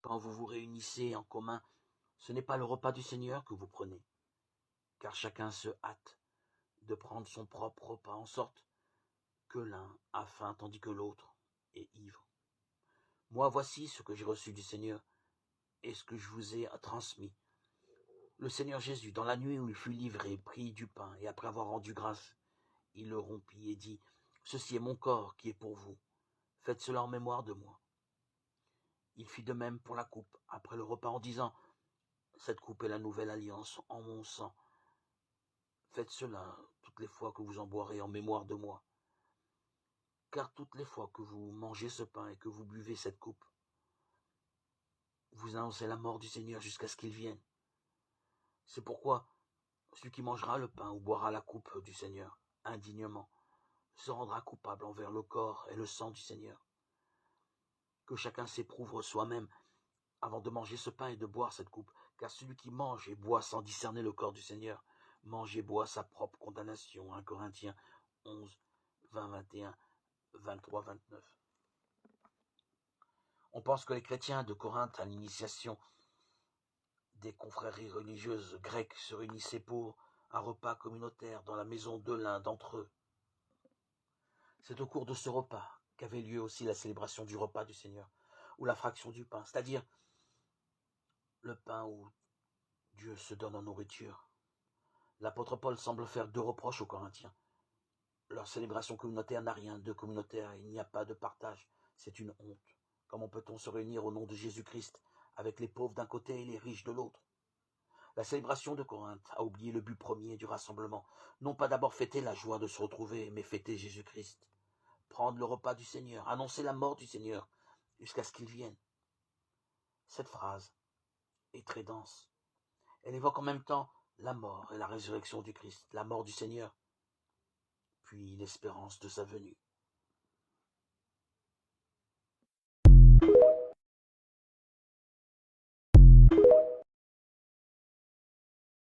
quand vous vous réunissez en commun, ce n'est pas le repas du Seigneur que vous prenez, car chacun se hâte de prendre son propre repas, en sorte que l'un a faim tandis que l'autre est ivre. Moi, voici ce que j'ai reçu du Seigneur et ce que je vous ai transmis. Le Seigneur Jésus, dans la nuit où il fut livré, prit du pain, et après avoir rendu grâce, il le rompit et dit, « Ceci est mon corps qui est pour vous. Faites cela en mémoire de moi. » Il fit de même pour la coupe, après le repas, en disant, « Cette coupe est la nouvelle alliance en mon sang. Faites cela toutes les fois que vous en boirez en mémoire de moi. Car toutes les fois que vous mangez ce pain et que vous buvez cette coupe, vous annoncez la mort du Seigneur jusqu'à ce qu'il vienne. C'est pourquoi celui qui mangera le pain ou boira la coupe du Seigneur indignement se rendra coupable envers le corps et le sang du Seigneur. Que chacun s'éprouve soi-même avant de manger ce pain et de boire cette coupe, car celui qui mange et boit sans discerner le corps du Seigneur, mange et boit sa propre condamnation. 1 Corinthiens 11, 20, 21, 23, 29. On pense que les chrétiens de Corinthe, à l'initiation des confréries religieuses grecques, se réunissaient pour un repas communautaire dans la maison de l'un d'entre eux. C'est au cours de ce repas qu'avait lieu aussi la célébration du repas du Seigneur, ou la fraction du pain, c'est-à-dire le pain où Dieu se donne en nourriture. L'apôtre Paul semble faire 2 reproches aux Corinthiens. Leur célébration communautaire n'a rien de communautaire, il n'y a pas de partage, c'est une honte. Comment peut-on se réunir au nom de Jésus-Christ avec les pauvres d'un côté et les riches de l'autre? La célébration de Corinthe a oublié le but premier du rassemblement, non pas d'abord fêter la joie de se retrouver, mais fêter Jésus-Christ. Prendre le repas du Seigneur, annoncer la mort du Seigneur, jusqu'à ce qu'il vienne. Cette phrase est très dense. Elle évoque en même temps la mort et la résurrection du Christ, la mort du Seigneur, puis l'espérance de sa venue.